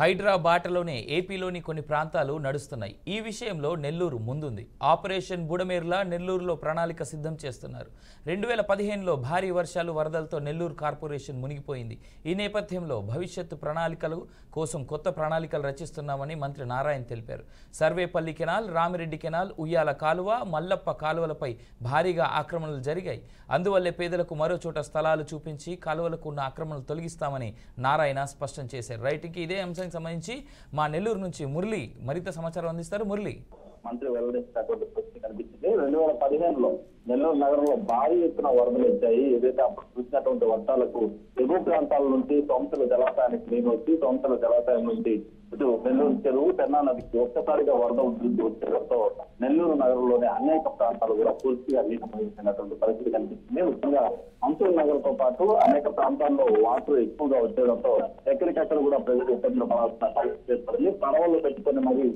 హైడ్రా బాటలోనే ఏపీలోని కొన్ని ప్రాంతాలు నడుస్తున్నాయి. ఈ విషయంలో నెల్లూరు ముందుంది. ఆపరేషన్ బుడమేర్లా నెల్లూరులో ప్రణాళిక సిద్ధం చేస్తున్నారు. 2015లో భారీ వర్షాలు వరదలతో నెల్లూరు కార్పొరేషన్ మునిగిపోయింది. ఈ నేపథ్యంలో భవిష్యత్తు ప్రణాళికల కోసం కొత్త ప్రణాళికలు రచిస్తున్నామని మంత్రి నారాయణ తెలిపారు. సర్వేపల్లి కెనాల్, రామిరెడ్డి కెనాల్, ఉయ్యాల కాలువ, మల్లప్ప కాలువలపై భారీగా ఆక్రమణలు జరిగాయి. అందువల్లే పేదలకు మరో చోట స్థలాలు చూపించి కాలువలకు ఉన్న ఆక్రమణలు తొలగిస్తామని నారాయణ స్పష్టం చేశారు. రైట్కి ఇదే అంశం సంబంధించి మా నెల్లూరు నుంచి మురళి మరింత సమాచారం అందిస్తారు. మురళి, మంత్రి వెల్లడించినటువంటి పరిస్థితి కనిపించింది. 2015లో నెల్లూరు నగరంలో భారీ ఎత్తున వరదలు వచ్చాయి. ఏదైతే అప్పుడు చూసినటువంటి వర్షాలకు ఎగువ ప్రాంతాల నుంచి సొంతల జలాశయానికి నీరు వచ్చి సొంతల జలాశయం నుంచి ఇటు నెల్లూరు చెరువు, పెన్నా నదికి ఒక్కసారిగా వరద ఉధృతి వచ్చేయడంతో నెల్లూరు నగరంలోని అనేక ప్రాంతాలు కూడా పూర్తిగా నీటి మునిగిపోయినటువంటి పరిస్థితి కనిపిస్తుంది. ముఖ్యంగా అంశూరు నగర్ తో పాటు అనేక ప్రాంతాల్లో వాటర్ ఎక్కువగా వచ్చేయడంతో ఎక్కడికక్కడ కూడా ప్రజలు ఇబ్బందులు పడాల్సిన పరిస్థితి ఏర్పడింది. పడవలు పెట్టుకుని మరి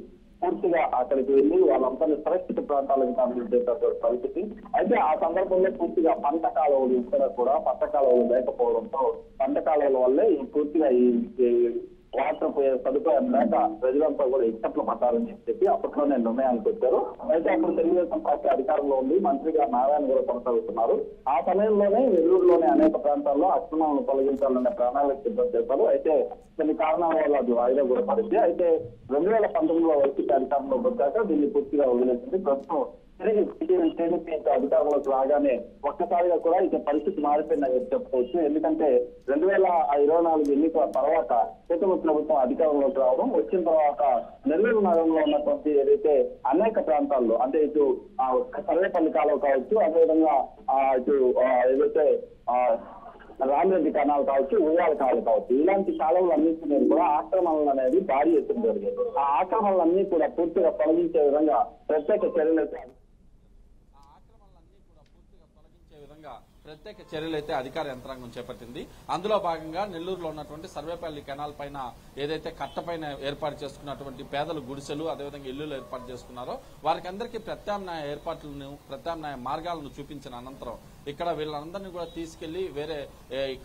పూర్తిగా అక్కడికి వెళ్లి వాళ్ళందరినీ సురక్షిత ప్రాంతాలకు తరలించేటటువంటి పరిస్థితి. అయితే ఆ సందర్భంలో పూర్తిగా పంట కాలువలు ఇక్కడ కూడా పంట కాలువలు లేకపోవడంతో పంట కాలువల వల్లే పూర్తిగా ఈ వాటర్ పోయే సదుపాయం లేక ప్రజలంతా కూడా ఇక్కట్లు పట్టాలని చెప్పి అప్పట్లోనే నిర్ణయానికి వచ్చారు. అయితే అప్పుడు తెలుగుదేశం పార్టీ అధికారంలో ఉంది, మంత్రిగా నారాయణ కూడా కొనసాగుతున్నారు. ఆ సమయంలోనే నెల్లూరులోని అనేక ప్రాంతాల్లో అక్రమాలను తొలగించాలనే ప్రణాళిక సిద్ధం చేశారు. అయితే కొన్ని కారణాల వల్ల అది వాయిదా కూడా పడింది. అయితే 2019లో వైసీపీ అధికారంలోకి వచ్చాక దీన్ని పూర్తిగా వదిలేసింది. ప్రస్తుతం తిరిగి టీడీపీ అధికారంలోకి రాగానే ఒక్కసారిగా కూడా ఇక పరిస్థితి మారిపోయిందని చెప్పుకోవచ్చు. ఎందుకంటే 2024 ఎన్నికల తర్వాత కూటమి ప్రభుత్వం అధికారంలోకి రావడం, వచ్చిన తర్వాత నెల్లూరు నగరంలో ఉన్నటువంటి ఏదైతే అనేక ప్రాంతాల్లో అంటే ఇటు సర్వేపల్లి కాలువ కావచ్చు, అదేవిధంగా ఇటు ఏదైతే రామిరెడ్డి కెనాల్ కావచ్చు, ఉయ్యాల కాలువ కావచ్చు, ఇలాంటి కాలువలన్నింటి మీద కూడా ఆక్రమణలు అనేది భారీ ఎత్తున జరిగాయి. ఆ ఆక్రమణలన్నీ కూడా పూర్తిగా తొలగించే విధంగా ప్రత్యేక చర్యలు అయితే అధికార యంత్రాంగం చేపట్టింది. అందులో భాగంగా నెల్లూరులో ఉన్నటువంటి సర్వేపల్లి కెనాల్ పైన ఏదైతే కట్ట పైన ఏర్పాటు చేసుకున్నటువంటి పేదలు గుడిసెలు, అదేవిధంగా ఇళ్లు ఏర్పాటు చేసుకున్నారో వారికి అందరికీ ప్రత్యామ్నాయ మార్గాలను చూపించిన అనంతరం ఇక్కడ వీళ్ళందరినీ కూడా తీసుకెళ్లి వేరే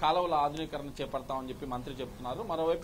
కాలువల ఆధునీకరణ చేపడతామని చెప్పి మంత్రి చెప్తున్నారు. మరోవైపు